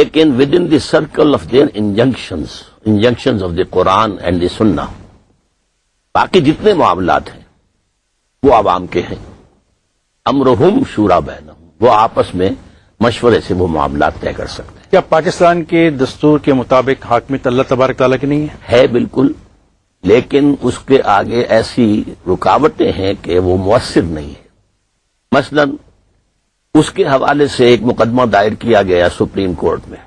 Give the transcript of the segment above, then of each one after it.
لیکن within the circle of their injunctions of the Quran and the Sunnah, باقی جتنے معاملات ہیں وہ عوام کے ہیں. امرہم شورا بینہم، وہ آپس میں مشورے سے وہ معاملات طے کر سکتے ہیں. کیا پاکستان کے دستور کے مطابق حاکمیت اللہ تبارک تعالیٰ کی نہیں ہے؟ بالکل، لیکن اس کے آگے ایسی رکاوٹیں ہیں کہ وہ مؤثر نہیں ہے. مثلا اس کے حوالے سے ایک مقدمہ دائر کیا گیا سپریم کورٹ میں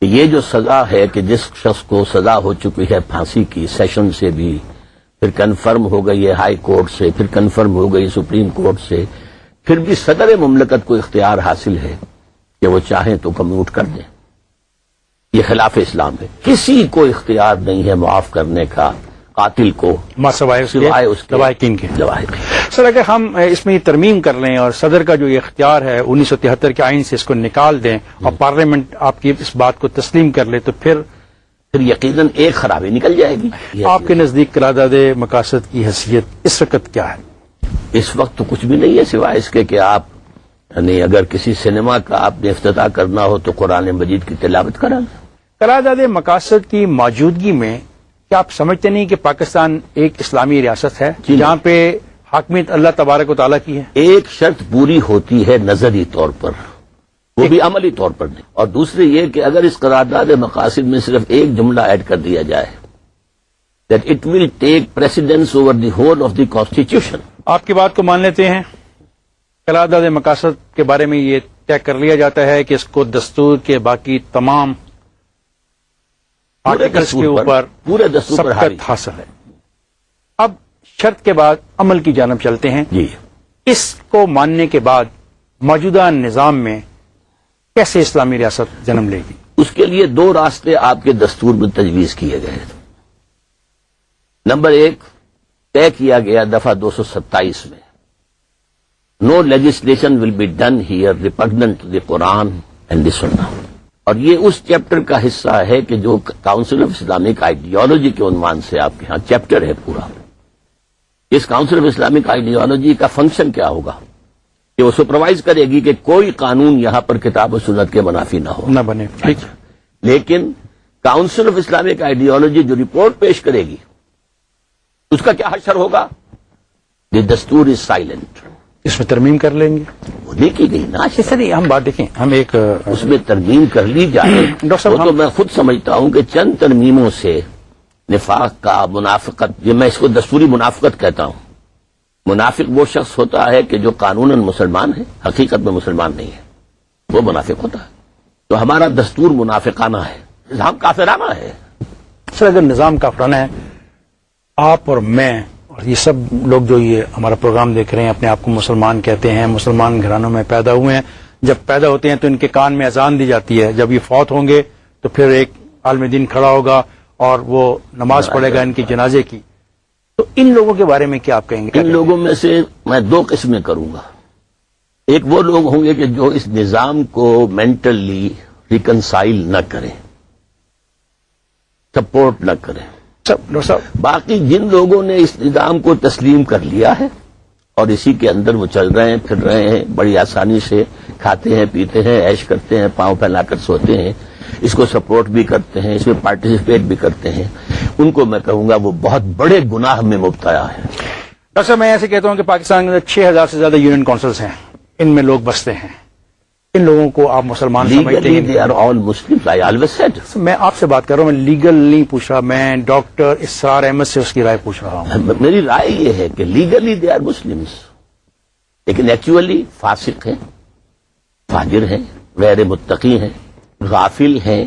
کہ یہ جو سزا ہے کہ جس شخص کو سزا ہو چکی ہے پھانسی کی، سیشن سے بھی، پھر کنفرم ہو گئی ہے ہائی کورٹ سے، پھر کنفرم ہو گئی سپریم کورٹ سے، پھر بھی صدر مملکت کو اختیار حاصل ہے کہ وہ چاہیں تو کمیوٹ کر دیں. یہ خلاف اسلام ہے. کسی کو اختیار نہیں ہے معاف کرنے کا قاتل کو سوائے اس کے لواحقین کے. سر، اگر ہم اس میں یہ ترمیم کر لیں اور صدر کا جو یہ اختیار ہے 1973 کے آئین سے اس کو نکال دیں اور پارلیمنٹ آپ کی اس بات کو تسلیم کر لے تو پھر یقیناً ایک خرابی نکل جائے گی. آپ کے نزدیک قرارداد مقاصد کی حیثیت اس وقت کیا ہے؟ اس وقت تو کچھ بھی نہیں ہے سوائے اس کے کہ آپ یعنی اگر کسی سنیما کا آپ نے افتتاح کرنا ہو تو قرآن مجید کی تلاوت کرا لیں. قرارداد مقاصد کی موجودگی میں کیا آپ سمجھتے نہیں کہ پاکستان ایک اسلامی ریاست ہے جہاں پہ حاکمیت اللہ تبارک و تعالیٰ کی ہے؟ ایک شرط پوری ہوتی ہے نظری طور پر، وہ بھی عملی طور پر نہیں. اور دوسری یہ کہ اگر اس قرارداد مقاصد میں صرف ایک جملہ ایڈ کر دیا جائے that it will take precedence over the whole of the constitution. آپ کی بات کو مان لیتے ہیں. قرارداد مقاصد کے بارے میں یہ طے کر لیا جاتا ہے کہ اس کو دستور کے باقی تمام آرٹیکلز کے اوپر پورے دستور پر سبقت حاصل ہے. اب شرط کے بعد عمل کی جانب چلتے ہیں. جی، اس کو ماننے کے بعد موجودہ نظام میں کیسے اسلامی ریاست جنم لے گی؟ اس کے لیے دو راستے آپ کے دستور میں تجویز کیے گئے. نمبر ایک طے کیا گیا دفعہ 227 میں no legislation will be done here repugnant to the Quran and the Sunnah. اور یہ اس چیپٹر کا حصہ ہے کہ جو کاؤنسل آف اسلامک آئیڈیالوجی کے عنوان سے آپ کے ہاں چیپٹر ہے پورا. اس کاؤنسل آف اسلامک آئیڈیالوجی کا فنکشن کیا ہوگا کہ وہ سپروائز کرے گی کہ کوئی قانون یہاں پر کتاب و سنت کے منافی نہ بنے. لیکن کاؤنسل آف اسلامک آئیڈیالوجی جو رپورٹ پیش کرے گی اس کا کیا حشر ہوگا؟ دی دستور از سائلنٹ. اس میں ترمیم کر لیں گے. وہ نہیں کی گئی نا. سر ہم بات دیکھیں، ہم ایک اس میں ترمیم کر لی جائے وہ تو میں خود سمجھتا ہوں کہ چند ترمیموں سے نفاق کا منافقت، یہ میں اس کو دستوری منافقت کہتا ہوں. منافق وہ شخص ہوتا ہے کہ جو قانوناً مسلمان ہے حقیقت میں مسلمان نہیں ہے، وہ منافق ہوتا ہے. تو ہمارا دستور منافقانہ ہے، نظام کافرانہ ہے. سر اگر نظام کافرانہ ہے، آپ اور میں اور یہ سب لوگ جو یہ ہمارا پروگرام دیکھ رہے ہیں اپنے آپ کو مسلمان کہتے ہیں، مسلمان گھرانوں میں پیدا ہوئے ہیں. جب پیدا ہوتے ہیں تو ان کے کان میں اذان دی جاتی ہے، جب یہ فوت ہوں گے تو پھر ایک عالم دین کھڑا ہوگا اور وہ نماز پڑھے گا ان کی جنازے کی. تو ان لوگوں کے بارے میں کیا آپ کہیں گے؟ ان لوگوں میں سے میں دو قسمیں کروں گا. ایک وہ لوگ ہوں گے کہ جو اس نظام کو مینٹلی ریکنسائل نہ کریں، سپورٹ نہ کریں. باقی جن لوگوں نے اس نظام کو تسلیم کر لیا ہے اور اسی کے اندر وہ چل رہے ہیں، پھر رہے ہیں، بڑی آسانی سے کھاتے ہیں، پیتے ہیں، عیش کرتے ہیں، پاؤں پھیلا کر سوتے ہیں، اس کو سپورٹ بھی کرتے ہیں، اس میں پارٹیسپیٹ بھی کرتے ہیں، ان کو میں کہوں گا وہ بہت بڑے گناہ میں مبتلا ہے. ڈاکٹر صاحب میں ایسے کہتا ہوں کہ پاکستان میں 6000 سے زیادہ یونین کونسلز ہیں، ان میں لوگ بستے ہیں. ان لوگوں کو آپ مسلمان سمجھتے ہیں؟ They are all Muslims, I always said. میں آپ سے بات کر رہا ہوں، میں لیگل نہیں پوچھ رہا، میں ڈاکٹر اسرار احمد سے اس کی رائے پوچھ رہا ہوں. میری رائے یہ ہے کہ لیگلی دے آر مسلمس، لیکن ایکچولی فاسق ہیں، فاجر ہیں، غیر متقی ہیں، غافل ہیں،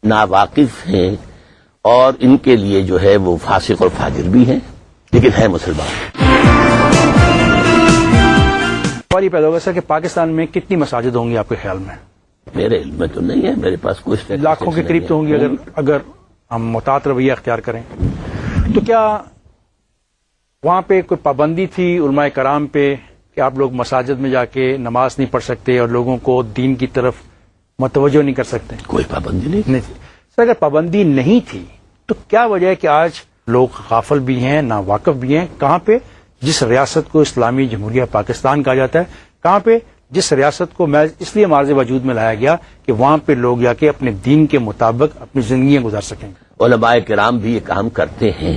ناواقف ہیں، اور ان کے لیے جو ہے وہ فاسق اور فاجر بھی ہیں، لیکن ہے مسلمان. سوال یہ پیدا ہوگا سر کہ پاکستان میں کتنی مساجد ہوں گی آپ کے خیال میں؟ میرے علم میں تو نہیں ہے، میرے پاس کوئی لاکھوں کے قریب تو ہوں گی اگر ہم محتاط رویہ اختیار کریں. تو کیا وہاں پہ کوئی پابندی تھی علماء کرام پہ کہ آپ لوگ مساجد میں جا کے نماز نہیں پڑھ سکتے اور لوگوں کو دین کی طرف متوجہ نہیں کر سکتے؟ کوئی پابندی نہیں تھی. سر اگر پابندی نہیں تھی تو کیا وجہ ہے کہ آج لوگ غافل بھی ہیں، ناواقف بھی ہیں؟ کہاں پہ جس ریاست کو اسلامی جمہوریہ پاکستان کہا جاتا ہے، کہاں پہ جس ریاست کو میں اس لیے معرض وجود میں لایا گیا کہ وہاں پہ لوگ جا کے اپنے دین کے مطابق اپنی زندگیاں گزار سکیں. علماء کرام بھی یہ کام کرتے ہیں،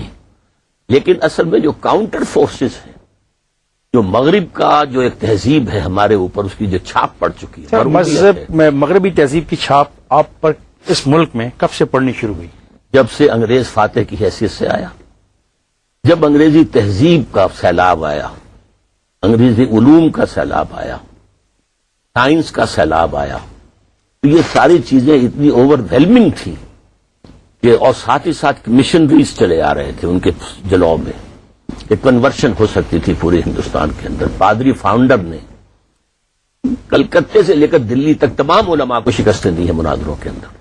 لیکن اصل میں جو کاؤنٹر فورسز ہیں، جو مغرب کا جو ایک تہذیب ہے ہمارے اوپر، اس کی جو چھاپ پڑ چکی ہے، مذہب میں مغربی تہذیب کی چھاپ آپ پر اس ملک میں کب سے پڑنی شروع ہوئی؟ جب سے انگریز فاتح کی حیثیت سے آیا، جب انگریزی تہذیب کا سیلاب آیا، انگریزی علوم کا سیلاب آیا، سائنس کا سیلاب آیا، تو یہ ساری چیزیں اتنی اوور ویلمنگ تھیں کہ، اور ساتھ ہی ساتھ مشنریز چلے آ رہے تھے ان کے جلوں میں، ایک کنورشن ہو سکتی تھی پورے ہندوستان کے اندر. پادری فاؤنڈر نے کلکتے سے لے کر دلی تک تمام علماء کو شکستیں دی ہیں مناظروں کے اندر.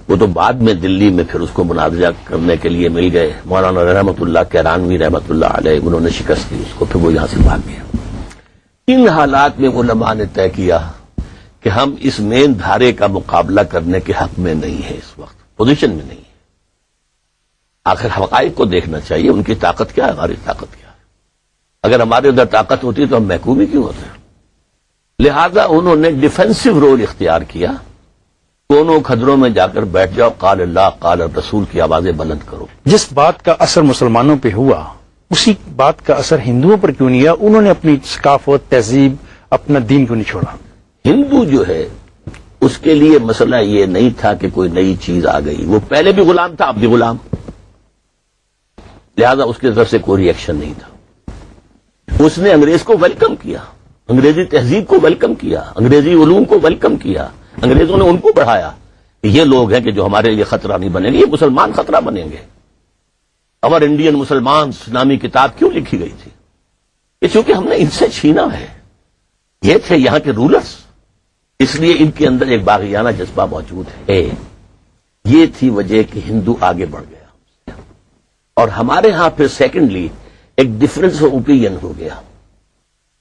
وہ تو بعد میں دلی میں پھر اس کو مناظرہ کرنے کے لیے مل گئے، مولانا رحمت اللہ کیرانوی رحمت اللہ علیہ، انہوں نے شکست دی اس کو، پھر وہ یہاں سے بھاگ گیا. ان حالات میں علماء نے طے کیا کہ ہم اس مین دھارے کا مقابلہ کرنے کے حق میں نہیں ہے، اس وقت پوزیشن میں نہیں ہے. آخر حقائق کو دیکھنا چاہیے، ان کی طاقت کیا ہے، ہماری طاقت کیا ہے. اگر ہمارے ادھر طاقت ہوتی تو ہم محکوم ہی کیوں ہوتے. لہذا انہوں نے ڈیفینسو رول اختیار کیا، دونوں کھدروں میں جا کر بیٹھ جاؤ، قال اللہ قال رسول کی آوازیں بلند کرو. جس بات کا اثر مسلمانوں پہ ہوا اسی بات کا اثر ہندوؤں پر کیوں نہیں ہوا؟ انہوں نے اپنی ثقافت، تہذیب، اپنا دین کیوں نہیں چھوڑا؟ ہندو جو ہے اس کے لیے مسئلہ یہ نہیں تھا کہ کوئی نئی چیز آ گئی، وہ پہلے بھی غلام تھا، اب بھی غلام، لہذا اس کی طرف سے کوئی ری ایکشن نہیں تھا. اس نے انگریز کو ویلکم کیا، انگریزی تہذیب کو ویلکم کیا، انگریزی علوم کو ویلکم کیا. انگریزوں نے ان کو بڑھایا کہ یہ لوگ ہیں کہ جو ہمارے لیے خطرہ نہیں بنیں گے، یہ مسلمان خطرہ بنیں گے. اور انڈین مسلمان نامی کتاب کیوں لکھی گئی تھی؟ یہ چونکہ ہم نے ان سے چھینا ہے، یہ تھے یہاں کے رولرز، اس لیے ان کے اندر ایک باغیانہ جذبہ موجود ہے. یہ تھی وجہ کہ ہندو آگے بڑھ گیا. اور ہمارے ہاں پھر سیکنڈلی ایک ڈفرنس آف اوپینین ہو گیا.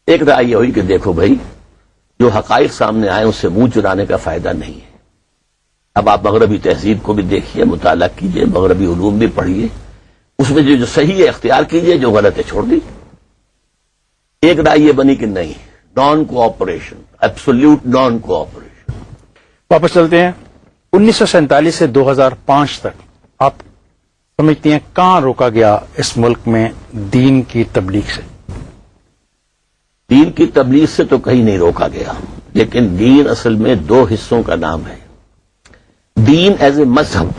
ایک رائے یہ ہوئی کہ دیکھو بھائی، جو حقائق سامنے آئے اس سے منہ چرانے کا فائدہ نہیں ہے. اب آپ مغربی تہذیب کو بھی دیکھیے، مطالعہ کیجیے، مغربی علوم بھی پڑھیے، اس میں جو صحیح ہے اختیار کیجیے، جو غلط ہے چھوڑ دی. ایک رائے یہ بنی کہ نہیں، naan cooperation, absolute naan cooperation. واپس چلتے ہیں 1947 سے 2005 تک. آپ سمجھتے ہیں کہاں روکا گیا اس ملک میں دین کی تبلیغ سے؟ دین کی تبلیغ سے تو کہیں نہیں روکا گیا، لیکن دین اصل میں دو حصوں کا نام ہے. دین ایز اے مذہب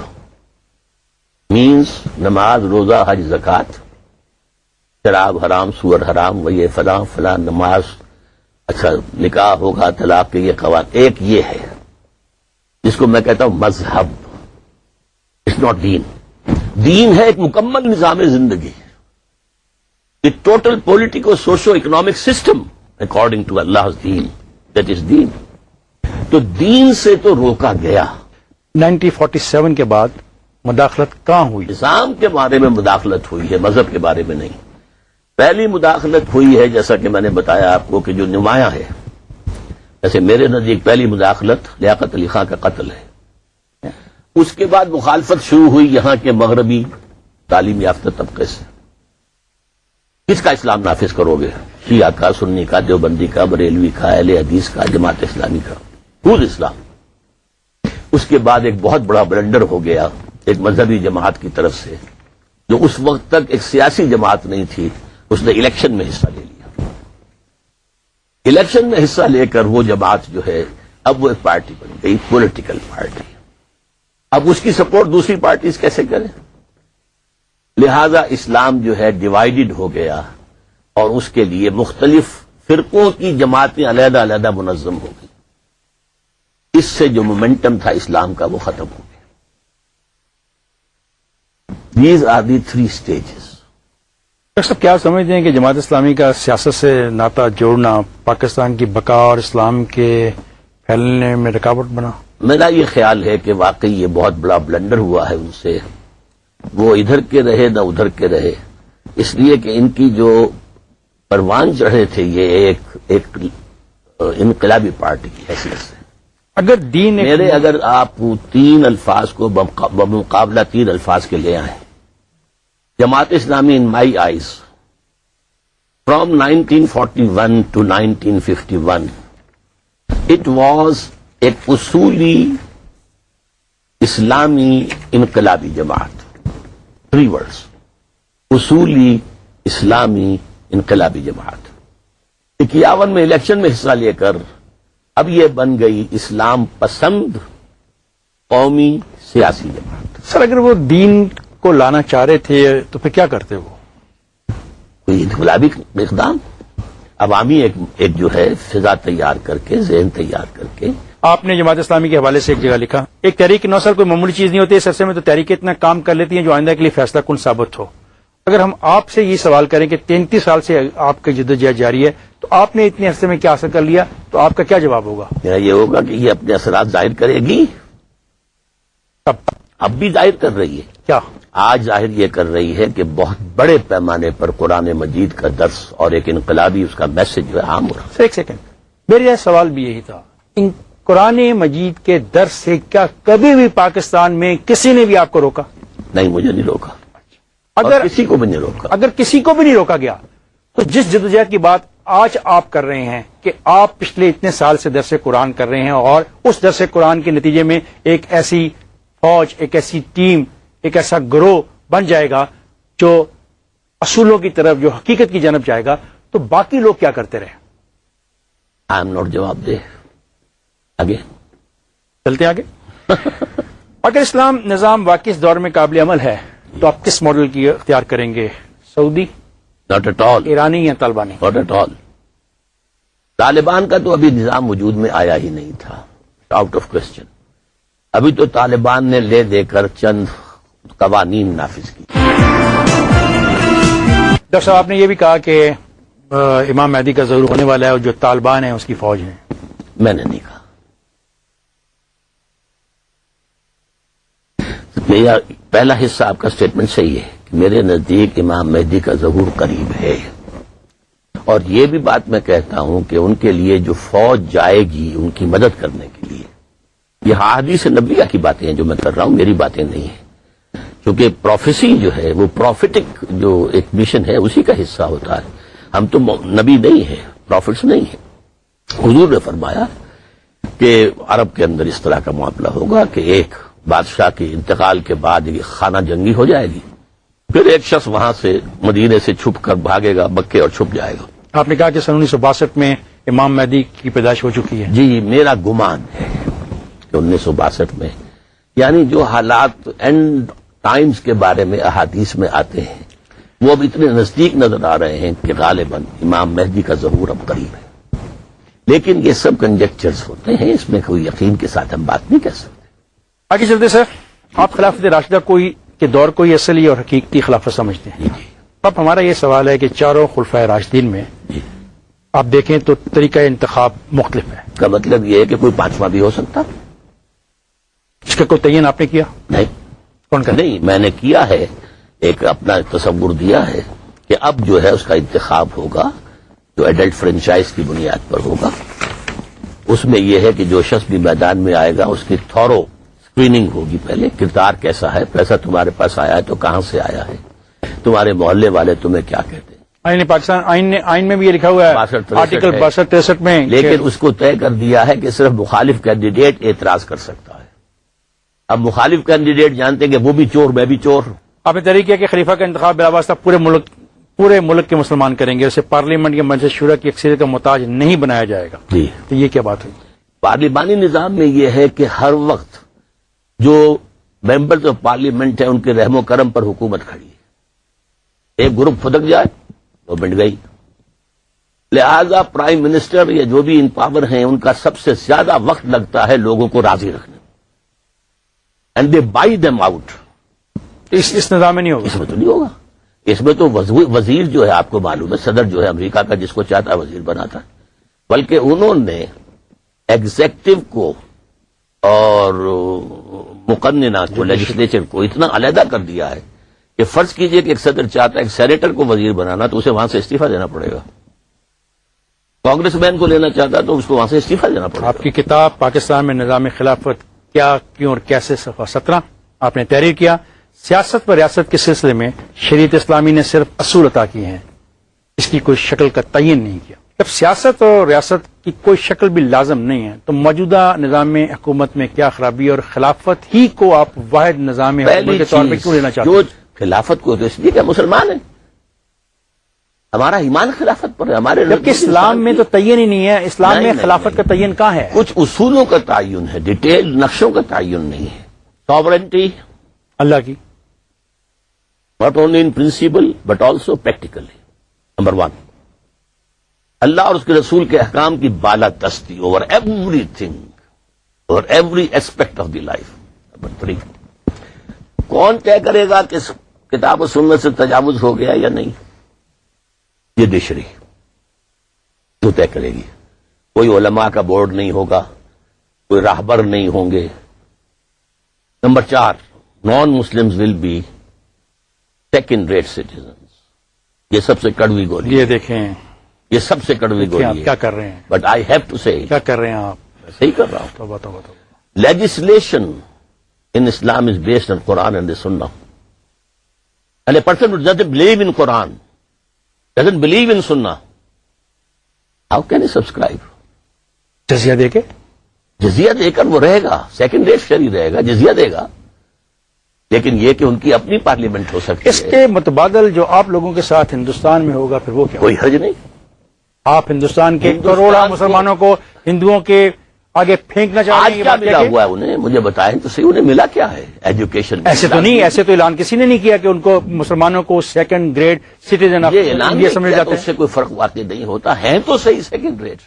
مینس نماز، روزہ، حج، زکوٰۃ، شراب حرام، سور حرام، وہ یہ فلاں فلاں نماز، اچھا نکاح ہوگا، طلاق کے یہ قوانین. ایک یہ ہے جس کو میں کہتا ہوں مذہب. اٹس ناٹ دین. دین ہے ایک مکمل نظام زندگی، the total political socio-economic system according to Allah's deen. That is deen. تو دین سے تو روکا گیا. 1947 کے بعد مداخلت کہاں ہوئی؟ نظام کے بارے میں مداخلت ہوئی ہے، مذہب کے بارے میں نہیں. پہلی مداخلت ہوئی ہے جیسا کہ میں نے بتایا آپ کو کہ جو نمایاں ہے، جیسے میرے نزدیک پہلی مداخلت لیاقت علی خان کا قتل ہے. اس کے بعد مخالفت شروع ہوئی یہاں کے مغربی تعلیم یافتہ طبقے سے. کس کا اسلام نافذ کرو گے؟ شیعہ کا، سنی کا، دیوبندی کا، بریلوی کا، اہل حدیث کا، جماعت اسلامی کا. خود اسلام. اس کے بعد ایک بہت بڑا بلنڈر ہو گیا ایک مذہبی جماعت کی طرف سے، جو اس وقت تک ایک سیاسی جماعت نہیں تھی. اس نے الیکشن میں حصہ لے لیا. الیکشن میں حصہ لے کر وہ جماعت جو ہے اب وہ ایک پارٹی بن گئی، پولیٹیکل پارٹی. اب اس کی سپورٹ دوسری پارٹیز کیسے کریں؟ لہذا اسلام جو ہے ڈیوائیڈڈ ہو گیا، اور اس کے لیے مختلف فرقوں کی جماعتیں علیحدہ علیحدہ منظم ہو گئی. اس سے جو مومنٹم تھا اسلام کا وہ ختم ہو گیا. These are the 3 stages. Doctor صاحب، کیا سمجھتے ہیں کہ جماعت اسلامی کا سیاست سے ناطہ جوڑنا پاکستان کی بقا اور اسلام کے پھیلنے میں رکاوٹ بنا؟ میرا یہ خیال ہے کہ واقعی یہ بہت بڑا بلنڈر ہوا ہے ان سے. وہ ادھر کے رہے نہ ادھر کے رہے، اس لیے کہ ان کی جو پروان چڑھے تھے یہ ایک انقلابی پارٹی کی حیثیت سے. اگر دین میرے اگر آپ 3 الفاظ کو بمقابلہ 3 الفاظ کے لے آئیں، جماعت اسلامی ان my eyes From 1941 to 1951, it was ایک اصولی اسلامی انقلابی جماعت. 3 words. اصولی اسلامی انقلابی جماعت. 51 میں الیکشن میں حصہ لے کر اب یہ بن گئی اسلام پسند قومی سیاسی جماعت. سر اگر وہ دین کو لانا چاہ رہے تھے تو پھر کیا کرتے وہ؟ کوئی انقلابی اقدام، عوامی ایک جو ہے فضا تیار کر کے، ذہن تیار کر کے. آپ نے جماعت اسلامی کے حوالے سے ایک جگہ لکھا، ایک تحریک 9 سال کوئی معمولی چیز نہیں ہوتی، اس عرصے میں تو تحریکیں اتنا کام کر لیتی ہیں جو آئندہ کے لیے فیصلہ کن ثابت ہو. اگر ہم آپ سے یہ سوال کریں کہ 33 سال سے آپ کی جدوجہد جاری ہے تو آپ نے اتنے عرصے میں کیا حاصل کر لیا، تو آپ کا کیا جواب ہوگا؟ یہ ہوگا کہ یہ اپنے اثرات ظاہر کرے گی. اب بھی ظاہر کر رہی ہے. کیا آج ظاہر یہ کر رہی ہے کہ بہت بڑے پیمانے پر قرآن مجید کا درس اور ایک انقلابی اس کا میسج جو ہے عام ہو رہا ہے. سر ایک سیکنڈ، میرا سوال بھی یہی تھا، ان قرآن مجید کے درس سے کیا کبھی بھی پاکستان میں کسی نے بھی آپ کو روکا؟ نہیں، مجھے نہیں روکا، اگر اور کسی کو بھی نہیں روکا. اگر کسی کو بھی نہیں روکا گیا تو جس جدوجہد کی بات آج آپ کر رہے ہیں کہ آپ پچھلے اتنے سال سے درس قرآن کر رہے ہیں اور اس درس قرآن کے نتیجے میں ایک ایسی فوج، ایک ایسی ٹیم، ایک ایسا گروہ بن جائے گا جو اصولوں کی طرف، جو حقیقت کی جانب جائے گا، تو باقی لوگ کیا کرتے رہے؟ آئی ایم ناٹ جواب دے. آگے چلتے ہیں آگے. اگر اسلام نظام واقعی اس دور میں قابل عمل ہے تو آپ کس ماڈل کی اختیار کریں گے؟ سعودی، ناٹ ایٹ آل، ایرانی یا طالبانی؟ Not at all. طالبان کا تو ابھی نظام وجود میں آیا ہی نہیں تھا، آؤٹ آف کوشچن. ابھی تو طالبان نے لے دے کر چند قوانین نافذ کی. ڈاکٹر صاحب آپ نے یہ بھی کہا کہ امام مہدی کا ظہور ہونے والا ہے اور جو طالبان ہیں اس کی فوج ہے. میں نے نہیں کہا. میرا پہلا حصہ آپ کا اسٹیٹمنٹ صحیح ہے کہ میرے نزدیک امام مہدی کا ظہور قریب ہے، اور یہ بھی بات میں کہتا ہوں کہ ان کے لیے جو فوج جائے گی ان کی مدد کرنے کے لیے، یہ حدیث نبویہ کی باتیں ہیں جو میں کر رہا ہوں، میری باتیں نہیں ہیں. کیونکہ پروفیسی جو ہے وہ پروفیٹک جو ایک مشن ہے اسی کا حصہ ہوتا ہے. ہم تو نبی نہیں ہیں، پروفٹس نہیں ہیں. حضور نے فرمایا کہ عرب کے اندر اس طرح کا معاملہ ہوگا کہ ایک بادشاہ کے انتقال کے بعد یہ خانہ جنگی ہو جائے گی، پھر ایک شخص وہاں سے مدینے سے چھپ کر بھاگے گا مکے اور چھپ جائے گا. آپ نے کہا کہ سن 1962 میں امام مہدی کی پیدائش ہو چکی ہے. جی، میرا گمان ہے کہ 1962 میں، یعنی جو حالات اینڈ ٹائمز کے بارے میں احادیث میں آتے ہیں وہ اب اتنے نزدیک نظر آ رہے ہیں کہ غالباً امام مہدی کا ظہور اب قریب ہے. لیکن یہ سب کنجیکچرز ہوتے ہیں، اس میں کوئی یقین کے ساتھ ہم بات نہیں کر سکتے. آگے چلتے سر، آپ خلافت راشدہ کے دور کو اصلی اور حقیقی خلافت سمجھتے ہیں. جی اب ہمارا یہ سوال ہے کہ چاروں خلفائے راشدین میں جی، آپ دیکھیں تو طریقہ انتخاب مختلف ہے. کا مطلب یہ ہے کہ کوئی پانچواں بھی ہو سکتا؟ اس کا کوئی تعین آپ نے کیا؟ نہیں. کون کا؟ نہیں، میں نے کیا ہے، ایک اپنا تصور دیا ہے کہ اب جو ہے اس کا انتخاب ہوگا جو ایڈلٹ فرنچائز کی بنیاد پر ہوگا. اس میں یہ ہے کہ جو شخص بھی میدان میں آئے گا اس کی تھورو اسکریننگ ہوگی. پہلے کردار کیسا ہے، پیسہ تمہارے پاس آیا ہے تو کہاں سے آیا ہے، تمہارے محلے والے تمہیں کیا کہتے ہیں. آئین پاکستان آئین میں بھی یہ لکھا ہوا ہے 62-63 آرٹیکل 62-63 میں، لیکن اس کو طے کر دیا ہے کہ صرف مخالف کینڈیڈیٹ اعتراض کر سکتا ہے. اب مخالف کینڈیڈیٹ جانتے ہیں کہ وہ بھی چور، میں بھی چور. آپ نے طریقہ کہ خلیفہ کا انتخاب بلا واسطہ پورے ملک کے مسلمان کریں گے، اسے پارلیمنٹ کے مجلس شورا کی اکثریت کا محتاج نہیں بنایا جائے گا. جی، تو یہ کیا بات ہوئی؟ پارلیمانی نظام میں یہ ہے کہ ہر وقت جو ممبرز آف پارلیمنٹ ہیں ان کے رحم و کرم پر حکومت کھڑی ہے. ایک گروپ پھدک جائے تو بنٹ گئی. لہذا پرائم منسٹر یا جو بھی ان پاور ہیں ان کا سب سے زیادہ وقت لگتا ہے لوگوں کو راضی رکھنے میں، and they buy them out. اس نظام میں نہیں ہوگا. اس میں تو نہیں ہوگا. اس میں تو وزیر جو ہے آپ کو معلوم ہے، صدر جو ہے امریکہ کا جس کو چاہتا ہے وزیر بناتا ہے. بلکہ انہوں نے ایگزیکٹو کو اور مقننہ کو، لیجسلیچر کو اتنا علیحدہ کر دیا ہے کہ فرض کیجئے کہ ایک صدر چاہتا ہے ایک سینیٹر کو وزیر بنانا تو اسے وہاں سے استعفیٰ دینا پڑے گا. کانگریس مین کو لینا چاہتا ہے تو اس کو وہاں سے استعفیٰ دینا پڑے گا. آپ کی کتاب پاکستان میں نظام خلافت کیا، کیوں اور کیسے، صفحہ 17 آپ نے تحریر کیا. سیاست و ریاست کے سلسلے میں شریعت اسلامی نے صرف اصول عطا کیے ہیں، اس کی کوئی شکل کا تعین نہیں کیا. جب سیاست اور ریاست کی کوئی شکل بھی لازم نہیں ہے تو موجودہ نظام حکومت میں کیا خرابی ہے، اور خلافت ہی کو آپ واحد نظام حکومت کے طور پہ کیوں لینا چاہتے ہیں؟ جو خلافت کو تو اس لیے کہ مسلمان ہیں، ہمارا ایمان خلافت پر ہے. ہمارے جبکہ اسلام میں تو تعین ہی نہیں ہے. اسلام میں خلافت کا تعین کہاں ہے؟ کچھ اصولوں کا تعین ہے، ڈیٹیل نقشوں کا تعین نہیں ہے. ساورنٹی اللہ کی not only in principle but also practically. Number one, اللہ اور اس کے رسول کے احکام کی بالا دستی over everything, over every aspect of the life. Number three, کون طے کرے گا کہ کتاب و سنت سے تجاوز ہو گیا یا نہیں؟ جوڈیشری تو طے کرے گی. کوئی علماء کا بورڈ نہیں ہوگا، کوئی راہبر نہیں ہوں گے. نمبر چار، non Muslims will be second rate citizens. یہ سب سے کڑوی گولی، یہ دیکھیں یہ سب سے کڑوی آپ گولی کیا ہے. کر رہے ہیں، بٹ آئی ہیو ٹو سے کیا کر رہے ہیں آپ؟ صحیح کر رہا ہوں. توبہ توبہ توبہ. Legislation in Islam is based on Quran and the Sunnah. And a person who doesn't believe in Quran, doesn't believe in Sunnah, how can he subscribe? جزیہ دے کے جزیہ دے کر وہ رہے گا، سیکنڈ ریٹ شہری رہے گا، جزیہ دے گا. لیکن یہ کہ ان کی اپنی پارلیمنٹ ہو سکتی اس ہے، کے متبادل جو آپ لوگوں کے ساتھ ہندوستان میں ہوگا پھر وہ کیا؟ کوئی حرج نہیں. آپ ہندوستان کے ہندوستان کروڑوں کو- مسلمانوں کو ہندوؤں کے آگے پھینکنا چاہ رہے آج ہیں؟ یہ کیا بات ملا کہ ہوا ہے انہیں؟ مجھے بتائیں تو صحیح، انہیں ملا کیا ہے ایجوکیشن؟ ایسے تو نہیں، ایسے تو اعلان کسی نے نہیں کیا کہ ان کو مسلمانوں کو سیکنڈ گریڈ سٹیزن آف یہ اعلان انڈیا نہیں سمجھ کیا جاتے تو اس سے ہیں. کوئی فرق واقع نہیں ہوتا. ہیں تو صحیح second rate,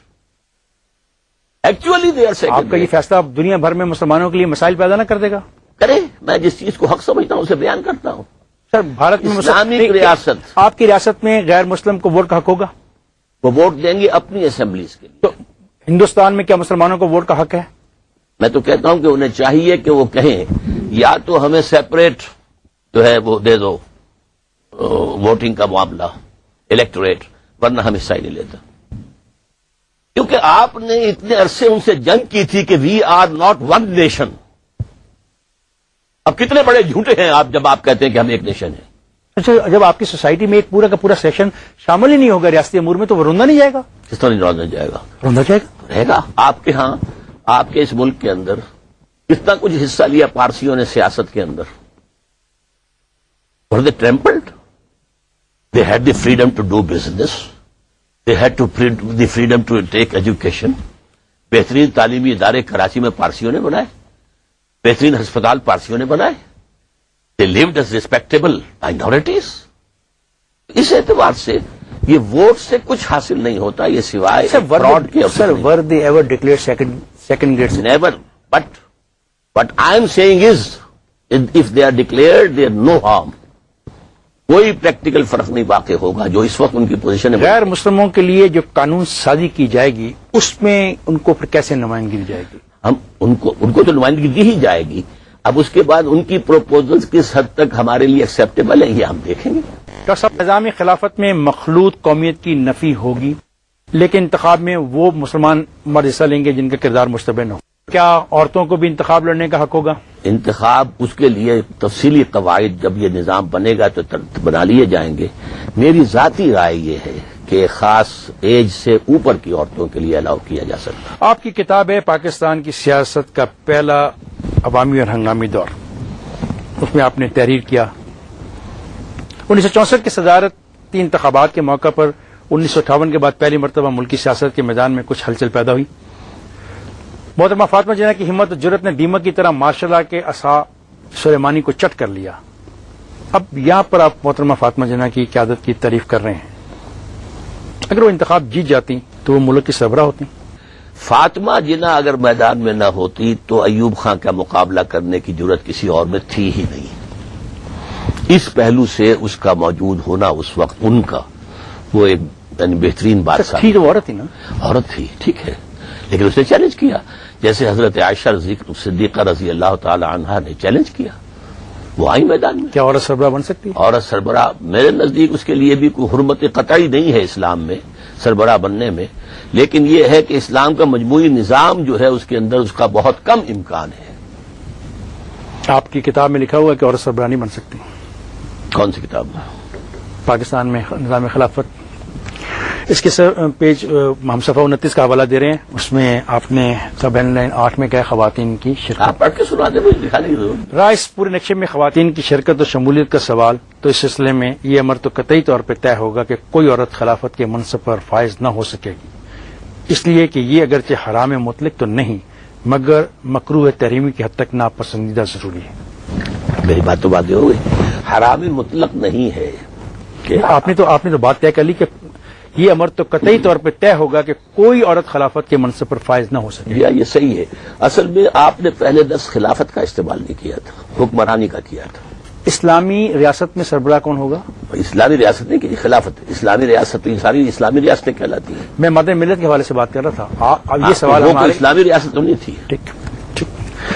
actually they are آپ سیکنڈ کا یہ ریٹ. فیصلہ اب دنیا بھر میں مسلمانوں کے لیے مسائل پیدا نہ کر دے گا؟ کرے، میں جس چیز کو حق سمجھتا ہوں اسے بیان کرتا ہوں. سر بھارت میں اسلامک ریاست، آپ کی ریاست میں غیر مسلم کو ووٹ کا حق ہوگا؟ وہ ووٹ دیں گے اپنی اسمبلیز کے لیے. تو ہندوستان میں کیا مسلمانوں کو ووٹ کا حق ہے؟ میں تو کہتا ہوں کہ انہیں چاہیے کہ وہ کہیں یا تو ہمیں سیپریٹ جو ہے وہ دے دو ووٹنگ کا معاملہ، الیکٹوریٹ، ورنہ ہم حصہ ہی نہیں لیتا. کیونکہ آپ نے اتنے عرصے ان سے جنگ کی تھی کہ we are not one nation. اب کتنے بڑے جھوٹے ہیں آپ جب آپ کہتے ہیں کہ ہم ایک نیشن ہیں. اچھا، جب آپ کی سوسائٹی میں ایک پورا کا پورا سیکشن شامل ہی نہیں ہوگا ریاستی امور میں تو وہ روندا نہیں جائے گا؟ کس طرح نہیں جائے گا؟ روندا جائے گا. رہے گا. آپ کے ہاں، آپ کے اس ملک کے اندر کتنا کچھ حصہ لیا پارسیوں نے سیاست کے اندر. Were they trampled? They had the freedom to do business. They had the freedom to take education. بہترین تعلیمی ادارے کراچی میں پارسیوں نے بنائے، بہترین ہسپتال پارسیوں نے بنائے. They lived as respectable minorities. اس اعتبار سے یہ ووٹ سے کچھ حاصل نہیں ہوتا، یہ سوائے فراڈ کے. Sir were they ever declare second grade? Never. But what I am saying is, if they are declared, there is no harm. کوئی پریکٹیکل فرق نہیں واقع ہوگا جو اس وقت ان کی پوزیشن ہے. غیر مسلموں کے لیے جو قانون سازی کی جائے گی اس میں ان کو پھر کیسے نمائندگی دی جائے گی؟ ہم ان کو تو نمائندگی دی ہی جائے گی. اب اس کے بعد ان کی پروپوزلز کس حد تک ہمارے لیے ایکسیپٹیبل ہیں یہ ہم دیکھیں گے. ڈاکٹر صاحب، نظام خلافت میں مخلوط قومیت کی نفی ہوگی لیکن انتخاب میں وہ مسلمان مرد حصہ لیں گے جن کا کردار مشتبہ نہ ہو. کیا عورتوں کو بھی انتخاب لڑنے کا حق ہوگا؟ انتخاب اس کے لیے تفصیلی قواعد جب یہ نظام بنے گا تو بنا لیے جائیں گے. میری ذاتی رائے یہ ہے کہ خاص ایج سے اوپر کی عورتوں کے لیے الاؤ کیا جا سکتا. آپ کی کتاب ہے پاکستان کی سیاست کا پہلا عوامی اور ہنگامی دور، اس میں آپ نے تحریر کیا 1964 کے صدارتی انتخابات کے موقع پر 1958 کے بعد پہلی مرتبہ ملکی سیاست کے میدان میں کچھ ہلچل پیدا ہوئی. محترمہ فاطمہ جناح کی ہمت و جرت نے دیمک کی طرح ماشاء اللہ کے عصا سلیمانی کو چٹ کر لیا. اب یہاں پر آپ محترمہ فاطمہ جناح کی قیادت کی تعریف کر رہے ہیں. اگر وہ انتخاب جیت جاتی تو وہ ملک کی سربراہ ہوتی. فاطمہ جناح اگر میدان میں نہ ہوتی تو ایوب خان کا مقابلہ کرنے کی جرت کسی اور میں تھی ہی نہیں. اس پہلو سے اس کا موجود ہونا اس وقت ان کا وہ ایک یعنی بہترین بات تھی تو عورت ہی نا. عورت تھی، ٹھیک ہے، لیکن اس نے چیلنج کیا جیسے حضرت عائشہ صدیقہ رضی اللہ تعالی عنہا نے چیلنج کیا. وہ آئی میدان میں. کیا عورت سربراہ بن سکتی ہے؟ عورت سربراہ میرے نزدیک اس کے لیے بھی کوئی حرمت قطعی نہیں ہے اسلام میں سربراہ بننے میں، لیکن یہ ہے کہ اسلام کا مجموعی نظام جو ہے اس کے اندر اس کا بہت کم امکان ہے. آپ کی کتاب میں لکھا ہوا ہے کہ عورت سربراہ نہیں بن سکتی. کون سی کتاب میں؟ پاکستان میں نظام خلافت اس کے سر پیج ہم صفحہ 29 کا حوالہ دے رہے ہیں، اس میں آپ نے سب ہیڈ لائن 8 میں کیا خواتین کی شرکت، آپ پڑھ کے سنا دیں، مجھے دکھا دیجیے. رائے اس پورے نقشے میں خواتین کی شرکت اور شمولیت کا سوال. تو اس سلسلے میں یہ امر تو قطعی طور پہ طے ہوگا کہ کوئی عورت خلافت کے منصب پر فائز نہ ہو سکے گی، اس لیے کہ یہ اگرچہ حرام مطلق تو نہیں مگر مکروہ تحریمی کی حد تک ناپسندیدہ ضروری ہے. میری بات تو واضح ہو گئی، حرام مطلق نہیں ہے کہ آپ نے تو بات طے کر لی کہ یہ امر تو قطعی طور پہ طے ہوگا کہ کوئی عورت خلافت کے منصب پر فائز نہ ہو سکے. یہ صحیح ہے. اصل میں آپ نے پہلے لفظ خلافت کا استعمال نہیں کیا تھا، حکمرانی کا کیا تھا. اسلامی ریاست میں سربراہ کون ہوگا؟ اسلامی ریاست نہیں کہ خلافت، اسلامی ریاست تو ساری اسلامی ریاستیں کہلاتی ہیں. میں مدنی ملت کے حوالے سے بات کر رہا تھا. اب یہ سوال وہ ہمارے اسلامی ریاست تو نہیں تھی. ٹھیک.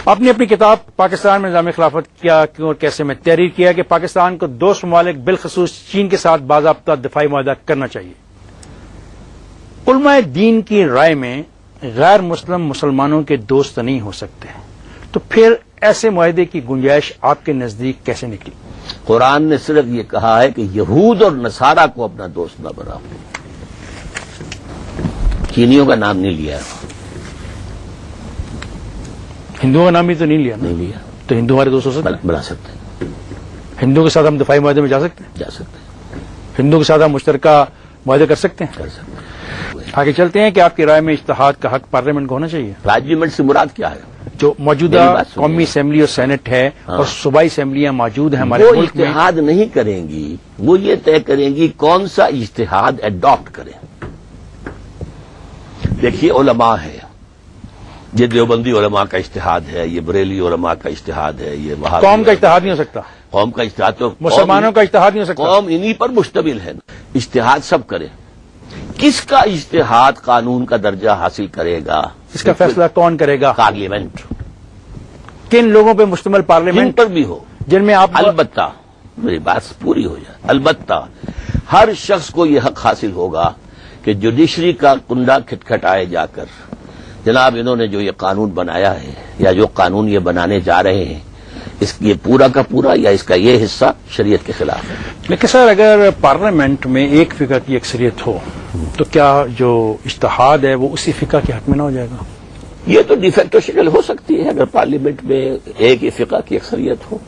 آپ نے اپنی کتاب پاکستان میں نظام خلافت کیا کیوں اور کیسے میں تحریر کیا کہ پاکستان کو دوست ممالک بالخصوص چین کے ساتھ باضابطہ دفاعی معاہدہ کرنا چاہیے. علماء دین کی رائے میں غیر مسلم مسلمانوں کے دوست نہیں ہو سکتے، تو پھر ایسے معاہدے کی گنجائش آپ کے نزدیک کیسے نکلی؟ قرآن نے صرف یہ کہا ہے کہ یہود اور نصارہ کو اپنا دوست نہ بناؤ. چینیوں کا نام نہیں لیا، ہندوؤں کا نام بھی تو نہیں لیا نا؟ نہیں لیا. تو ہندو ہمارے دوست ہو سکتے ہیں؟ بنا سکتے ہیں، ہندو کے ساتھ ہم دفاعی معاہدے میں جا سکتے ہیں؟ جا سکتے ہیں، ہندو کے ساتھ ہم مشترکہ معاہدے کر سکتے ہیں؟ کر سکتے ہیں. آگے چلتے ہیں کہ آپ کی رائے میں اجتہاد کا حق پارلیمنٹ کو ہونا چاہیے. پارلیمنٹ سے مراد کیا ہے؟ جو موجودہ میری بات سنیے. قومی اسمبلی اور سینٹ ہے اور صوبائی اسمبلیاں موجود ہیں ہمارے وہ ملک میں، اجتہاد نہیں کریں گی، وہ یہ طے کریں گی کون سا اجتہاد اڈاپٹ کریں. دیکھیے علماء ہے، یہ دیوبندی علماء کا اجتہاد ہے، یہ بریلی علماء کا اجتہاد ہے، یہ وہاں قوم کا اجتہاد نہیں ہو سکتا، قوم کا اجتہاد تو مسلمانوں کا اجتہاد نہیں ہو سکتا. قوم انہی پر مشتمل ہے. اجتہاد سب کرے. کس کا اجتہاد قانون کا درجہ حاصل کرے گا؟ اس کا فیصلہ کون کرے گا؟ پارلیمنٹ. کن لوگوں پہ مشتمل جن پارلیمنٹ پر بھی ہو. جن میں آپ البتہ میری بات پوری ہو جائے، البتہ ہر شخص کو یہ حق حاصل ہوگا کہ جوڈیشری کا کنڈا کھٹکھٹائے جا کر جناب انہوں نے جو یہ قانون بنایا ہے یا جو قانون یہ بنانے جا رہے ہیں اس یہ پورا کا پورا یا اس کا یہ حصہ شریعت کے خلاف ہے. لیکن سر اگر پارلیمنٹ میں ایک فقہ کی اکثریت ہو تو کیا جو اجتہاد ہے وہ اسی فقہ کے حق میں نہ ہو جائے گا؟ یہ تو ڈیفیکٹو شکل ہو سکتی ہے اگر پارلیمنٹ میں ایک ہی فقہ کی اکثریت ہو،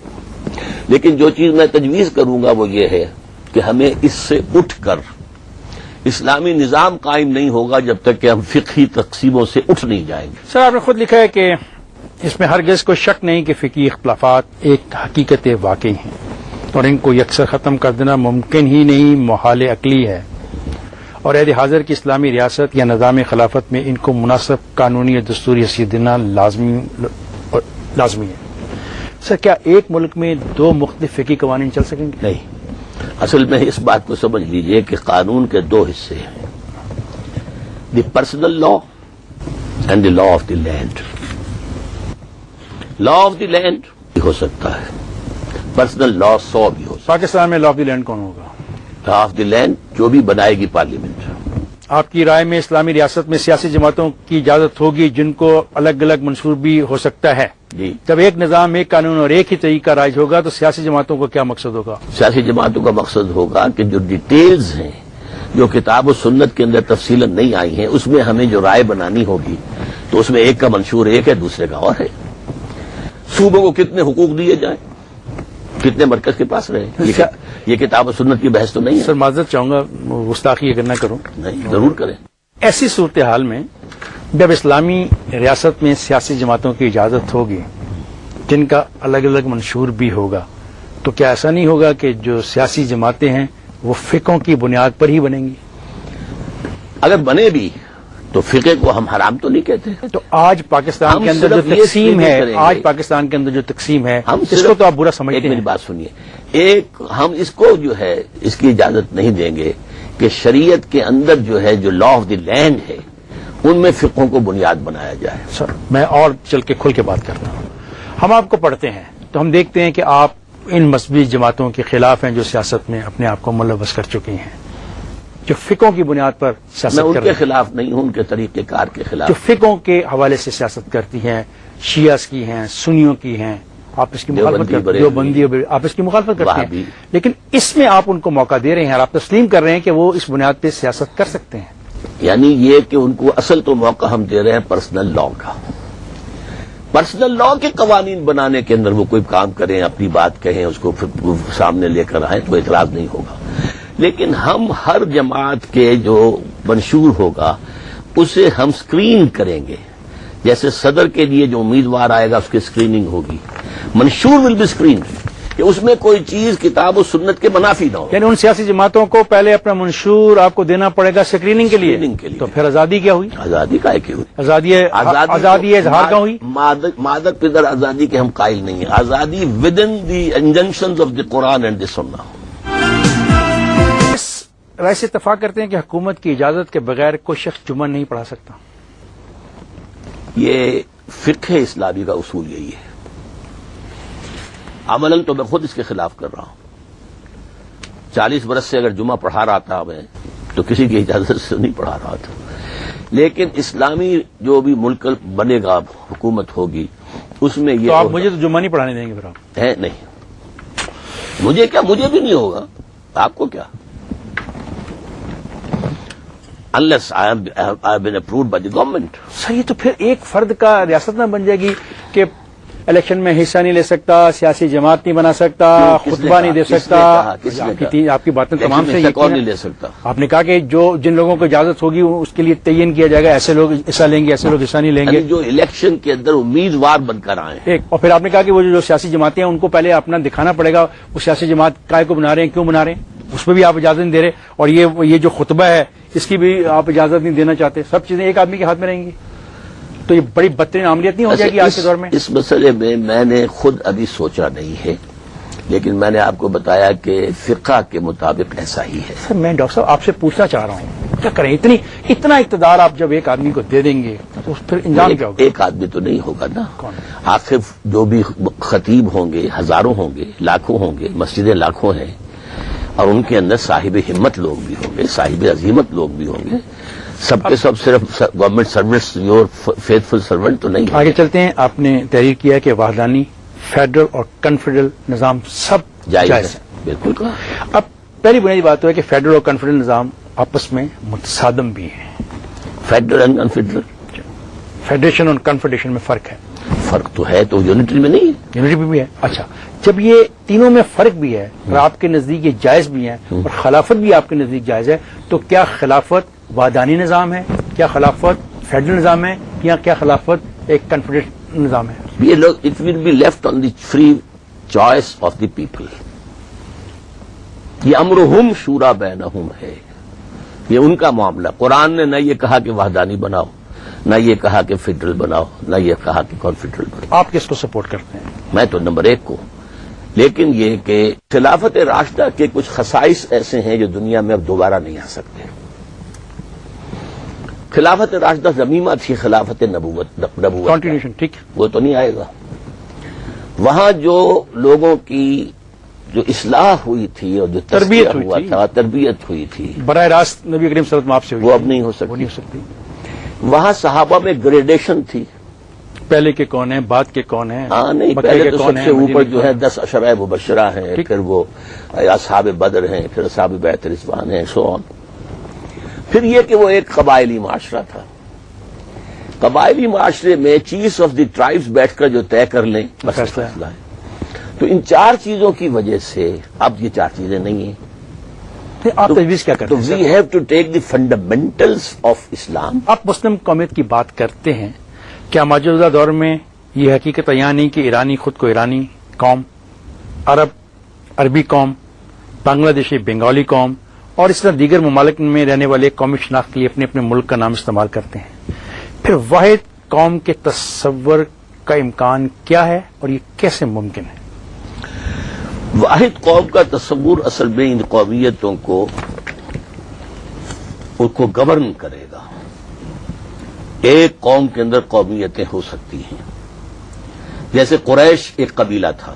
لیکن جو چیز میں تجویز کروں گا وہ یہ ہے کہ ہمیں اس سے اٹھ کر اسلامی نظام قائم نہیں ہوگا جب تک کہ ہم فقہی تقسیموں سے اٹھ نہیں جائیں گے. سر آپ نے خود لکھا ہے کہ اس میں ہرگز کوئی شک نہیں کہ فقہی اختلافات ایک حقیقت واقعی ہیں اور ان کو یکسر ختم کر دینا ممکن ہی نہیں، محال عقلی ہے، اور عہد حاضر کی اسلامی ریاست یا نظام خلافت میں ان کو مناسب قانونی اور دستوری حیثیت دینا لازمی ہے. سر کیا ایک ملک میں دو مختلف فقہی قوانین چل سکیں گے؟ نہیں. اصل میں اس بات کو سمجھ لیجئے کہ قانون کے دو حصے ہیں، the personal law and the law of the land. Law of the land بھی ہو سکتا ہے، پرسنل لا 100 بھی ہو سکتا پاکستان میں لا آف دی لینڈ کون ہوگا؟ ہے. لا آف دی لینڈ جو بھی بنائے گی پارلیمنٹ. آپ کی رائے میں اسلامی ریاست میں سیاسی جماعتوں کی اجازت ہوگی جن کو الگ الگ منصور بھی ہو سکتا ہے؟ جی. جب ایک نظام، ایک قانون اور ایک ہی طریقہ رائج ہوگا تو سیاسی جماعتوں کو کیا مقصد ہوگا؟ سیاسی جماعتوں کا مقصد ہوگا کہ جو ڈیٹیلز ہیں جو کتاب و سنت کے اندر تفصیلاً نہیں آئی ہیں اس میں ہمیں جو رائے بنانی ہوگی تو اس میں ایک کا منشور ایک ہے، دوسرے کا اور ہے. صوبوں کو کتنے حقوق دیے جائیں، کتنے مرکز کے پاس رہے، یہ کتاب و سنت کی بحث تو نہیں ہے. سر معذرت چاہوں گا، گستاخی اگر نہ کروں. نہیں، ضرور کریں. ایسی صورتحال میں جب اسلامی ریاست میں سیاسی جماعتوں کی اجازت ہوگی جن کا الگ الگ منشور بھی ہوگا تو کیا ایسا نہیں ہوگا کہ جو سیاسی جماعتیں ہیں وہ فقہوں کی بنیاد پر ہی بنیں گی؟ اگر بنے بھی تو فقہ کو ہم حرام تو نہیں کہتے. تو آج پاکستان کے اندر جو تقسیم ہے، آج پاکستان کے اندر جو تقسیم ہے اس کو تو آپ برا سمجھتے ہیں. میری بات سنیے، ایک ہم اس کو جو ہے اس کی اجازت نہیں دیں گے کہ شریعت کے اندر جو ہے جو لا آف دی لینڈ ہے ان میں فقہوں کو بنیاد بنایا جائے. سر میں اور چل کے کھل کے بات کرتا ہوں. ہم آپ کو پڑھتے ہیں تو ہم دیکھتے ہیں کہ آپ ان مذہبی جماعتوں کے خلاف ہیں جو سیاست میں اپنے آپ کو ملوث کر چکی ہیں، جو فقہوں کی بنیاد پر سیاست میں ان کر کے رہی ہیں، خلاف نہیں ہوں، ان کے طریقہ کار کے خلاف. جو فقہوں کے حوالے سے سیاست کرتی ہیں، شیعہ کی ہیں، سنیوں کی ہیں، آپ اس کی مخالفت کرتے ہیں، دیوبندی آپ اس کی مخالفت کرتے ہیں، وہابی۔ لیکن اس میں آپ ان کو موقع دے رہے ہیں اور آپ تسلیم کر رہے ہیں کہ وہ اس بنیاد پہ سیاست کر سکتے ہیں۔ یعنی یہ کہ ان کو اصل تو موقع ہم دے رہے ہیں پرسنل لا کا، پرسنل لا کے قوانین بنانے کے اندر وہ کوئی کام کریں، اپنی بات کہیں، اس کو پھر سامنے لے کر آئیں تو اعتراض نہیں ہوگا، لیکن ہم ہر جماعت کے جو منشور ہوگا اسے ہم اسکرین کریں گے، جیسے صدر کے لیے جو امیدوار آئے گا اس کی اسکریننگ ہوگی، منشور ول بی اسکرین، کہ اس میں کوئی چیز کتاب و سنت کے منافی نہ ہو۔ یعنی ان سیاسی جماعتوں کو پہلے اپنا منشور آپ کو دینا پڑے گا اسکریننگ کے لیے، اسکریننگ کے لیے۔ تو پھر آزادی کیا ہوئی؟ آزادی کا کی ہوئی؟ آزادی اظہار کا ہوئی؟ مادک پدر آزادی کے ہم قائل نہیں ہیں، آزادی within the injunctions of the Quran and the Sunnah. اس رائے سے اتفاق کرتے ہیں کہ حکومت کی اجازت کے بغیر کوئی شخص جمعہ نہیں پڑھا سکتا؟ یہ فقہ اسلامی کا اصول یہی ہے، عملاً تو میں خود اس کے خلاف کر رہا ہوں۔ 40 برس سے اگر جمعہ پڑھا رہا تھا میں تو کسی کی اجازت سے نہیں پڑھا رہا تھا، لیکن اسلامی جو بھی ملک بنے گا، حکومت ہوگی، اس میں یہ تو آپ مجھے تو جمعہ نہیں پڑھانے دیں گے پھر آپ؟ ہے نہیں، مجھے کیا، مجھے بھی نہیں ہوگا، آپ کو کیا، unless I have been approved by the government۔ صحیح، تو پھر ایک فرد کا ریاست نہ بن جائے گی کہ الیکشن میں حصہ نہیں لے سکتا، سیاسی جماعت نہیں بنا سکتا، خطبہ نہیں دے سکتا؟ آپ کی باتیں تمام سے کون نہیں لے سکتا؟ آپ نے کہا کہ جن لوگوں کو اجازت ہوگی اس کے لیے تعین کیا جائے گا، ایسے لوگ حصہ لیں گے، ایسے لوگ حصہ نہیں لیں گے، جو الیکشن کے اندر امیدوار بن کر آئے ہیں۔ ایک اور پھر آپ نے کہا کہ وہ جو سیاسی جماعتیں ہیں ان کو پہلے اپنا دکھانا پڑے گا، وہ سیاسی جماعت کائے کو بنا رہے ہیں، کیوں بنا رہے ہیں، اس پہ بھی آپ اجازت نہیں دے رہے، اور یہ جو خطبہ ہے اس کی بھی آپ اجازت نہیں دینا چاہتے، سب چیزیں ایک آدمی کے ہاتھ میں رہیں گی، تو یہ بڑی بدترین عملیت نہیں ہو جائے گی آج کے دور میں؟ اس مسئلے میں نے خود ابھی سوچا نہیں ہے، لیکن میں نے آپ کو بتایا کہ فقہ کے مطابق ایسا ہی ہے۔ سر میں ڈاکٹر صاحب آپ سے پوچھنا چاہ رہا ہوں، کیا کریں، اتنا اقتدار آپ جب ایک آدمی کو دے دیں گے تو پھر انجام کیا ہوگا؟ ایک آدمی تو نہیں ہوگا نا، کون؟ آخر جو بھی خطیب ہوں گے ہزاروں ہوں گے، لاکھوں ہوں گے، مسجدیں لاکھوں ہیں، اور ان کے اندر صاحب ہمت لوگ بھی ہوں گے، صاحب عظیمت لوگ بھی ہوں گے، سب کے سب صرف government service your faithful servant تو نہیں ہے۔ آگے چلتے ہیں، آپ نے تحریر کیا کہ وحدانی، فیڈرل اور کنفیڈرل نظام سب جائز جائز ہے۔ بالکل کہا۔ اب پہلی بنیادی بات تو ہے کہ فیڈرل اور کنفیڈرل نظام آپس میں متصادم بھی ہیں، فیڈرل اینڈ کنفیڈرل، فیڈریشن اور کنفیڈریشن میں فرق ہے، فرق تو ہے، تو یونٹری میں نہیں ہے۔ یونٹی بھی ہے۔ اچھا، جب یہ تینوں میں فرق بھی ہے اور آپ کے نزدیک یہ جائز بھی ہے اور خلافت بھی آپ کے نزدیک جائز ہے، تو کیا خلافت وحدانی نظام ہے، کیا خلافت فیڈرل نظام ہے، یا کیا خلافت ایک کنفیڈریشن نظام ہے؟ یہ لوگ it will be left on the free choice of the people, یہ امرہم شورا بینہم ہے، یہ ان کا معاملہ۔ قرآن نے نہ یہ کہا کہ وحدانی بناؤ، نہ یہ کہا کہ فیڈرل بناؤ، نہ یہ کہا کہ کنفیڈرل بناؤ۔ آپ کس کو سپورٹ کرتے ہیں؟ میں تو نمبر 1 کو، لیکن یہ کہ خلافت راشدہ کے کچھ خصائص ایسے ہیں جو دنیا میں اب دوبارہ نہیں آ سکتے۔ خلافت راشدہ ضمیمہ تھی خلافت نبوت کنٹینیوشن، ٹھیک، وہ تو نہیں آئے گا۔ وہاں جو لوگوں کی جو اصلاح ہوئی تھی اور جو تربیت تزکیہ ہوئی ہوا تھی، تھا، تربیت ہوئی تھی، براہ راست نبی کریم صلی اللہ علیہ وسلم آپ سے ہوئی وہ تھی، اب نہیں ہو وہ سکتی۔ نہیں ہو سکتی۔ وہاں صحابہ میں گریڈیشن تھی، پہلے کے کون ہیں، بعد کے کون ہیں؟ ہاں نہیں، مکے پہلے کے تو کون سب ہیں، سے اوپر مدینے جو کے ہے کون 10 عشرۂ مبشرہ ہیں، ٹھیک۔ پھر وہ اصحاب بدر ہیں، پھر اصحاب بیعت رضوان ہیں، سو آن۔ پھر یہ کہ وہ ایک قبائلی معاشرہ تھا، قبائلی معاشرے میں چیف آف دی ٹرائبز بیٹھ کر جو طے کر لیں بس فیصلہ ہے۔ فیصلہ ہے۔ تو ان 4 چیزوں کی وجہ سے اب یہ 4 چیزیں نہیں ہیں، آپ تجویز کیا کرتے تو ہیں؟ We have to take the fundamentals of Islam. آپ مسلم قومیت کی بات کرتے ہیں، کیا موجودہ دور میں یہ حقیقت عیاں نہیں کہ ایرانی خود کو ایرانی قوم، عرب عربی قوم، بنگلہ دیشی بنگالی قوم اور اس طرح دیگر ممالک میں رہنے والے قومی شناخت کے لیے اپنے اپنے ملک کا نام استعمال کرتے ہیں؟ پھر واحد قوم کے تصور کا امکان کیا ہے اور یہ کیسے ممکن ہے؟ واحد قوم کا تصور اصل میں ان قومیتوں کو ان کو گورن کرے گا۔ ایک قوم کے اندر قومیتیں ہو سکتی ہیں، جیسے قریش ایک قبیلہ تھا،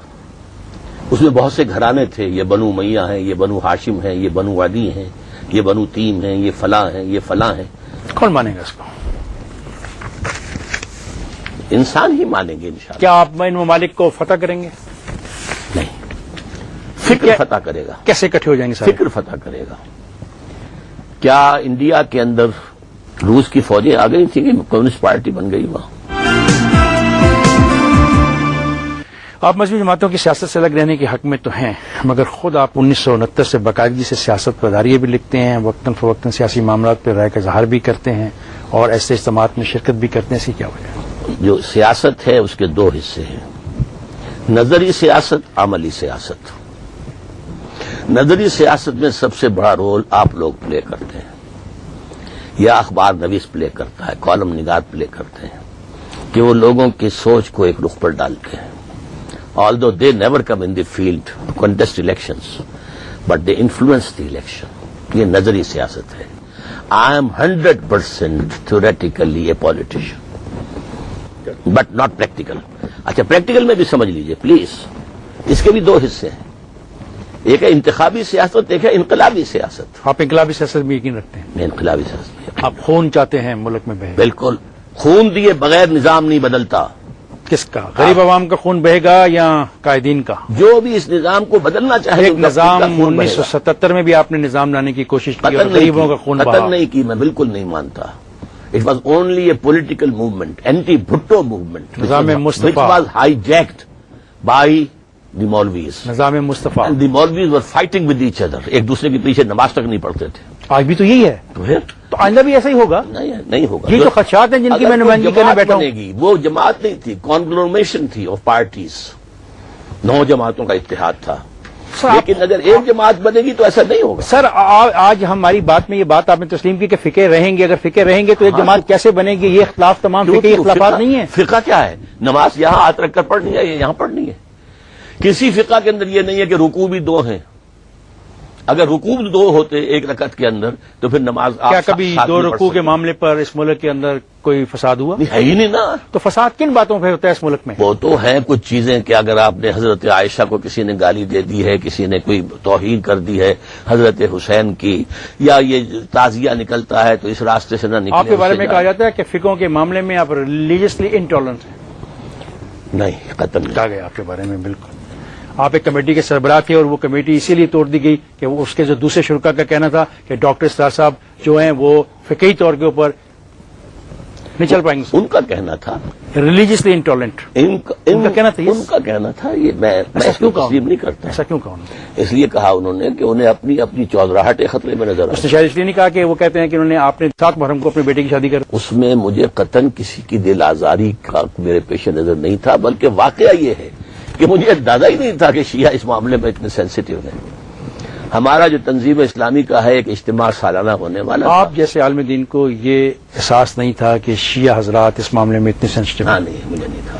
اس میں بہت سے گھرانے تھے، یہ بنو امیہ ہیں، یہ بنو ہاشم ہیں، یہ بنو عدی ہیں، یہ بنو تیم ہیں، یہ فلاں ہیں، یہ فلاں ہیں۔ کون مانے گا اس کو؟ انسان ہی مانیں گے انشاءاللہ. کیا آپ ان ممالک کو فتح کریں گے؟ نہیں، فکر فتح کرے گا. کیسے اکٹھے ہو جائیں گے سارے؟ فکر فتح کرے گا. کیا انڈیا کے اندر روس کی فوجیں آ گئی تھی کہ کمیونسٹ پارٹی بن گئی وہاں؟ آپ مذہبی جماعتوں کی سیاست سے الگ رہنے کے حق میں تو ہیں، مگر خود آپ 1969 سے باقاعدگی سے سیاست پر داریاں بھی لکھتے ہیں، وقتاً فوقتاً سیاسی معاملات پر رائے کا اظہار بھی کرتے ہیں اور ایسے اجتماعات میں شرکت بھی کرتے ہیں. اس کی کیا وجہ ہے؟ جو سیاست ہے اس کے دو حصے ہیں، نظری سیاست، عملی سیاست. نظری سیاست میں سب سے بڑا رول آپ لوگ پلے کرتے ہیں، یا اخبار نویس پلے کرتا ہے، کالم نگار پلے کرتے ہیں، کہ وہ لوگوں کی سوچ کو ایک رخ پر ڈالتے ہیں. Although they never come in the field to contest elections, but they influence the election. یہ نظری سیاست ہے. I am 100% theoretically a politician, but not practical. اچھا، پریکٹیکل میں بھی سمجھ لیجئے پلیز. اس کے بھی دو حصے ہیں، ایک ہے انتخابی سیاست، ایک ہے انقلابی سیاست. آپ انقلابی سیاست میں یقین رکھتے ہیں؟ میں انقلابی سیاست میں یقین. آپ خون چاہتے ہیں ملک میں بہے؟ بالکل. خون دیے بغیر نظام نہیں بدلتا. کس کا؟ غریب عوام کا خون بہے گا یا قائدین کا؟ جو بھی اس نظام کو بدلنا چاہے ایک نظام 1977 میں بھی آپ نے نظام لانے کی کوشش کی اور غریبوں کا خون بہا. قتل نہیں کی، میں بالکل نہیں مانتا. It was only a political movement, anti Bhutto movement, نظام مصطفیٰ، which was hijacked by the Maulvis. نظام مصطفیٰ. And the Maulvis were fighting with each other. ایک دوسرے کے پیچھے نماز تک نہیں پڑھتے تھے. آج بھی تو یہی ہے. تو آئندہ بھی ایسا ہی ہوگا؟ نہیں ہوگا. یہ جو خدشات ہیں جن کی میں نمائندگی کرنے بیٹھا ہوں، وہ جماعت نہیں تھی، کانگلومیشن تھی آف پارٹیز. 9 جماعتوں کا اتحاد تھا. لیکن اگر ایک جماعت بنے گی تو ایسا نہیں ہوگا. سر آج ہماری بات میں یہ بات آپ نے تسلیم کی کہ فقہ رہیں گے. اگر فقہ رہیں گے تو ایک جماعت کیسے بنے گی؟ یہ اختلاف تمام فقہی اختلافات نہیں ہیں. فقہ کیا ہے؟ نماز یہاں ہاتھ رکھ کر پڑھنی ہے، یہاں پڑھنی ہے. کسی فقہ کے اندر یہ نہیں ہے کہ رکوع بھی 2 ہیں. اگر رکوع 2 ہوتے ایک رکعت کے اندر تو پھر نماز کیا کبھی 2 رکوع کے معاملے پر اس ملک کے اندر کوئی فساد ہوا؟ ہے ہی نہیں نا. تو فساد کن باتوں پہ ہوتا ہے اس ملک میں؟ وہ تو ہیں کچھ چیزیں کہ اگر آپ نے حضرت عائشہ کو کسی نے گالی دے دی ہے، کسی نے کوئی توہین کر دی ہے حضرت حسین کی، یا یہ تعزیہ نکلتا ہے تو اس راستے سے نہ نکلے. آپ کے بارے میں کہا جاتا ہے کہ فقہوں کے معاملے میں آپ ریلیجسلی انٹالرنٹ ہیں. نہیں، قطعاً نہیں. کہا گیا آپ کے بارے میں. بالکل. آپ ایک کمیٹی کے سربراہ تھے اور وہ کمیٹی اسی لیے توڑ دی گئی کہ وہ اس کے جو دوسرے شرکا کا کہنا تھا کہ ڈاکٹر اسرار صاحب جو ہیں وہ فقہی طور کے اوپر نہیں چل پائیں گے. ان کا کہنا تھا ریلیجسلی انٹالرنٹ. ان کا کہنا تھا. ان کا کہنا تھا. یہ میں تسلیم نہیں کرتا. ایسا کیوں کہا؟ اس لیے کہا انہوں نے کہ انہیں اپنی چودراہٹ خطرے میں نظر اس نے شاید اس لیے نہیں کہا کہ وہ کہتے ہیں کہ انہوں نے آپ نے 7 محرم کو اپنی بیٹی کی شادی کر. اس میں مجھے قطعاً کسی کی دل آزاری کا میرے پیش نظر نہیں تھا، بلکہ واقعہ یہ ہے کہ مجھے اندازہ ہی نہیں تھا کہ شیعہ اس معاملے میں اتنے سینسیٹیو ہیں. ہمارا جو تنظیم اسلامی کا ہے ایک اجتماع سالانہ ہونے والا. آپ جیسے عالم دین کو یہ احساس نہیں تھا کہ شیعہ حضرات اس معاملے میں اتنے سینسیٹیو ہیں؟ نہیں، مجھے نہیں تھا.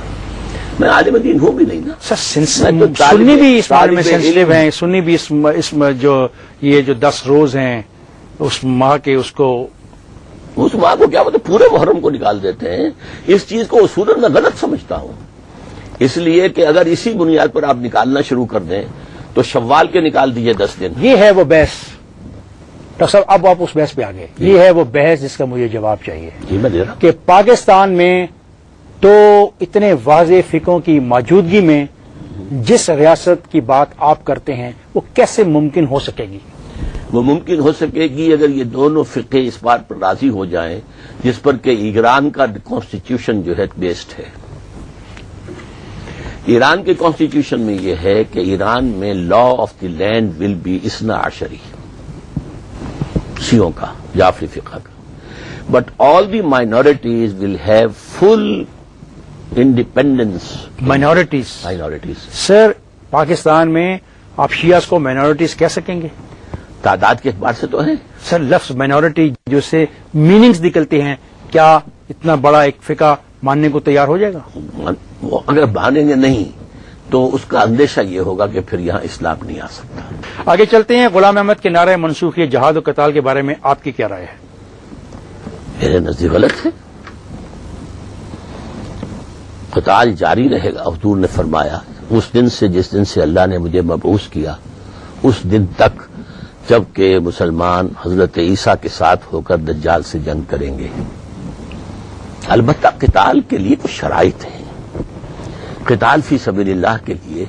میں عالم دین ہوں بھی نہیں نا. سر سنی بھی اس معاملے میں سینسیٹیو ہیں. سنی بھی اس جو 10 روز ہیں اس ماہ کے اس ماہ کو کیا مطلب پورے محرم کو نکال دیتے ہیں. اس چیز کو اصولاً میں غلط سمجھتا ہوں، اس لیے کہ اگر اسی بنیاد پر آپ نکالنا شروع کر دیں تو شوال کے نکال دیجئے 10 دن. یہ ہے وہ بحث. ڈاکٹر صاحب اب آپ اس بحث پہ آ گئے. یہ ہے وہ بحث جس کا مجھے جواب چاہیے. جی میں دے رہا ہوں کہ پاکستان میں تو اتنے واضح فقہوں کی موجودگی میں جس ریاست کی بات آپ کرتے ہیں وہ کیسے ممکن ہو سکے گی؟ وہ ممکن ہو سکے گی اگر یہ دونوں فقہ اس بات پر راضی ہو جائیں جس پر کہ ایران کا کانسٹیٹیوشن جو ہے بیسڈ ہے. ایران کے کانسٹیٹیوشن میں یہ ہے کہ ایران میں law of the land will be 12 شیعوں کا، جعفری فقہ کا. But all the minorities will have full independence. Minorities sir Pakistan میں آپ شیعہ کو مائنورٹیز کہہ سکیں گے؟ تعداد کے اعتبار سے تو ہے. سر لفظ مائنورٹی جو سے میننگز نکلتے ہیں، کیا اتنا بڑا ایک فقہ ماننے کو تیار ہو جائے گا؟ وہ اگر مانیں گے نہیں تو اس کا اندیشہ یہ ہوگا کہ پھر یہاں اسلام نہیں آ سکتا. آگے چلتے ہیں. غلام احمد کے نعرہ منسوخی جہاد و قتال کے بارے میں آپ کی کیا رائے ہے؟ میرے نزدیک غلط ہے. قتال جاری رہے گا. حضور نے فرمایا اس دن سے جس دن سے اللہ نے مجھے مبعوث کیا اس دن تک جب کہ مسلمان حضرت عیسیٰ کے ساتھ ہو کر دجال سے جنگ کریں گے. البتہ قتال کے لیے کچھ شرائط ہیں. قتال فی سبیل اللہ کے لیے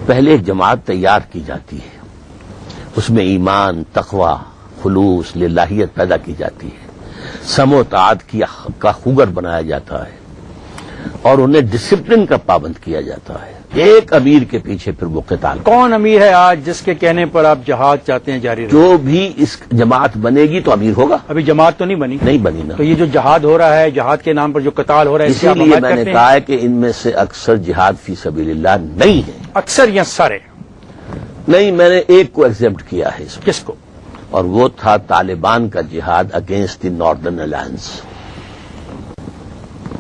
پہلے ایک جماعت تیار کی جاتی ہے، اس میں ایمان، تقوی، خلوص، للہیت پیدا کی جاتی ہے، سمع و طاعت کا خوگر بنایا جاتا ہے، اور انہیں ڈسپلن کا پابند کیا جاتا ہے. ایک امیر کے پیچھے پھر وہ قتال. کون امیر ہے آج جس کے کہنے پر آپ جہاد چاہتے ہیں جاری رہے؟ جو بھی اس جماعت بنے گی تو امیر ہوگا. ابھی جماعت تو نہیں بنی. نہیں بنی نا. تو یہ جو جہاد ہو رہا ہے، جہاد کے نام پر جو قتال ہو رہا ہے، اس کی اسی آپ لیے حمایت میں نے کرتے ہیں؟ کہا ہے کہ ان میں سے اکثر جہاد فی سبیل اللہ نہیں ہے. اکثر یا سارے؟ نہیں، میں نے ایک کو ایگزیمپٹ کیا ہے اس میں، کس کو؟ اور وہ تھا طالبان کا جہاد against the northern alliance.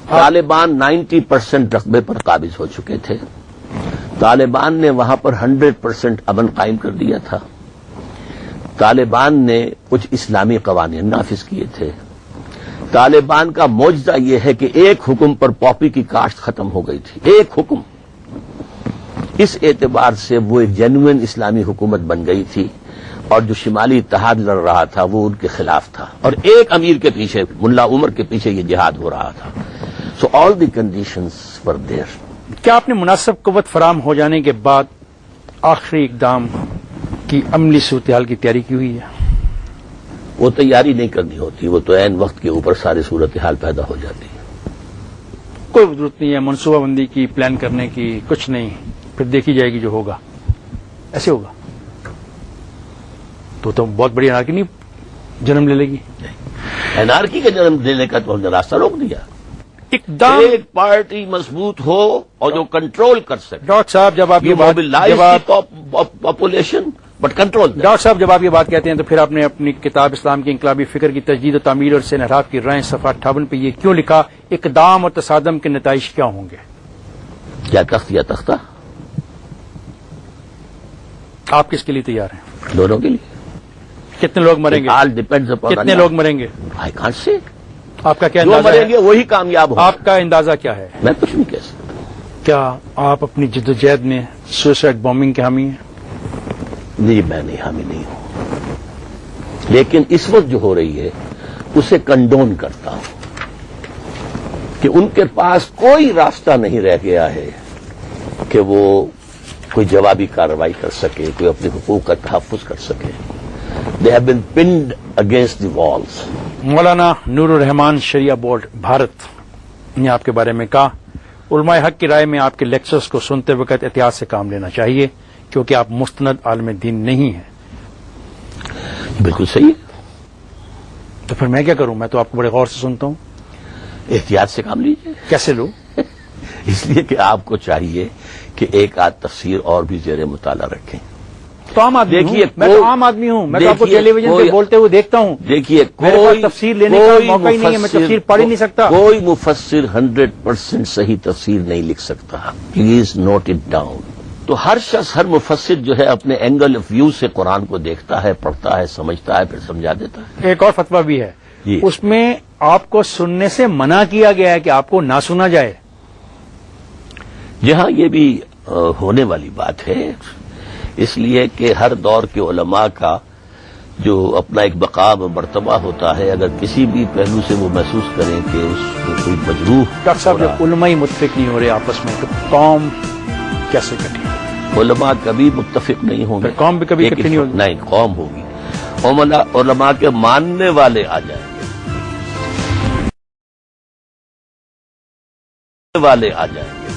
Taliban 90% رقبے پر قابض ہو چکے تھے. طالبان نے وہاں پر 100% امن قائم کر دیا تھا. طالبان نے کچھ اسلامی قوانین نافذ کیے تھے. طالبان کا معجزہ یہ ہے کہ ایک حکم پر پاپی کی کاشت ختم ہو گئی تھی. ایک حکم. اس اعتبار سے وہ ایک جینوئن اسلامی حکومت بن گئی تھی، اور جو شمالی اتحاد لڑ رہا تھا وہ ان کے خلاف تھا، اور ایک امیر کے پیچھے، ملا عمر کے پیچھے یہ جہاد ہو رہا تھا. سو آل دی کنڈیشنز ور دیئر. کیا آپ نے مناسب قوت فراہم ہو جانے کے بعد آخری اقدام کی عملی صورتحال کی تیاری کی ہوئی ہے؟ وہ تیاری نہیں کرنی ہوتی، وہ تو عین وقت کے اوپر ساری صورتحال پیدا ہو جاتی ہے. کوئی ضرورت نہیں ہے منصوبہ بندی کی، پلان کرنے کی، کچھ نہیں، پھر دیکھی جائے گی جو ہوگا. ایسے ہوگا تو بہت بڑی انارکی نہیں جنم لے لے گی. انارکی کے جنم دینے کا تو ہم نے راستہ روک دیا. اقدام ایک پارٹی مضبوط ہو اور جو کنٹرول کر سکے. ڈاکٹر صاحب جب آپ یہ بات پاپولیشن بٹ کنٹرول. ڈاکٹر صاحب جب آپ یہ بات کہتے ہیں تو پھر آپ نے اپنی کتاب اسلام کی انقلابی فکر کی تجدید و تعمیر اور سے انحراف کی رائیں صفحہ 58 پہ یہ کیوں لکھا، اقدام اور تصادم کے نتائج کیا ہوں گے؟ یا تخت یا تختہ، آپ کس کے لیے تیار ہیں؟ دونوں کے لیے. کتنے لوگ مریں گے؟ آل ڈیپینڈز اپون کتنے لوگ مریں گے؟ I can't say. آپ کا کیا جو اندازہ مریں ہے؟ گے وہی کامیاب ہو. آپ کا اندازہ کیا ہے؟ میں کچھ نہیں کہہ سکتا. کیا آپ اپنی جدوجہد میں سوسائڈ بامبنگ کے حامی ہیں؟ نہیں، میں نہیں، حامی نہیں ہوں، لیکن اس وقت جو ہو رہی ہے اسے کنڈون کرتا ہوں کہ ان کے پاس کوئی راستہ نہیں رہ گیا ہے کہ وہ کوئی جوابی کارروائی کر سکے، کوئی اپنے حقوق کا تحفظ کر سکے. They have been pinned against the walls. Maulana Noor Rahman Shariah board Bharat نے آپ کے بارے میں کہا، علماء حق کی رائے میں آپ کے لیکچرز کو سنتے وقت احتیاط سے کام لینا چاہیے کیونکہ آپ مستند عالم دین نہیں ہیں. بالکل صحیح ہے. تو پھر میں کیا کروں؟ میں تو آپ کو بڑے غور سے سنتا ہوں. احتیاط سے کام لیجیے. کیسے لوں؟ اس لیے کہ آپ کو چاہیے کہ ایک آدھ تفسیر اور بھی زیر مطالعہ رکھیں. تو عام آدمی دیکھیے، ہوں، میں تو عام آدمی ہوں، میں تو آپ کو ٹیلی ویژن پہ بولتے ہوئے دیکھتا ہوں. دیکھیے، میرے پاس تفسیر لینے کا موقع ہی نہیں ہے، میں تفسیر پڑھ ہی نہیں سکتا. کوئی مفسر 100% صحیح تفسیر نہیں لکھ سکتا. Please note it down. تو ہر شخص، ہر مفسر جو ہے اپنے اینگل آف ویو سے قرآن کو دیکھتا ہے، پڑھتا ہے، سمجھتا ہے، پھر سمجھا دیتا ہے. ایک اور فتویٰ بھی ہے، جی. اس میں آپ کو سننے سے منع کیا گیا ہے کہ آپ کو نہ سنا جائے. جہاں یہ بھی ہونے والی بات ہے، اس لیے کہ ہر دور کے علماء کا جو اپنا ایک مقام مرتبہ ہوتا ہے، اگر کسی بھی پہلو سے وہ محسوس کریں کہ اس کو کوئی مجروح. ڈاکٹر صاحب جب علماء ہی متفق نہیں ہو رہے آپس میں تو قوم کیسے کٹی؟ علماء کبھی متفق نہیں ہوں گے. پھر قوم بھی کبھی ایک اکٹھی نہیں ہوگی. نہیں، قوم ہوگی. علماء کے ماننے والے آ جائیں گے، آ جائیں گے.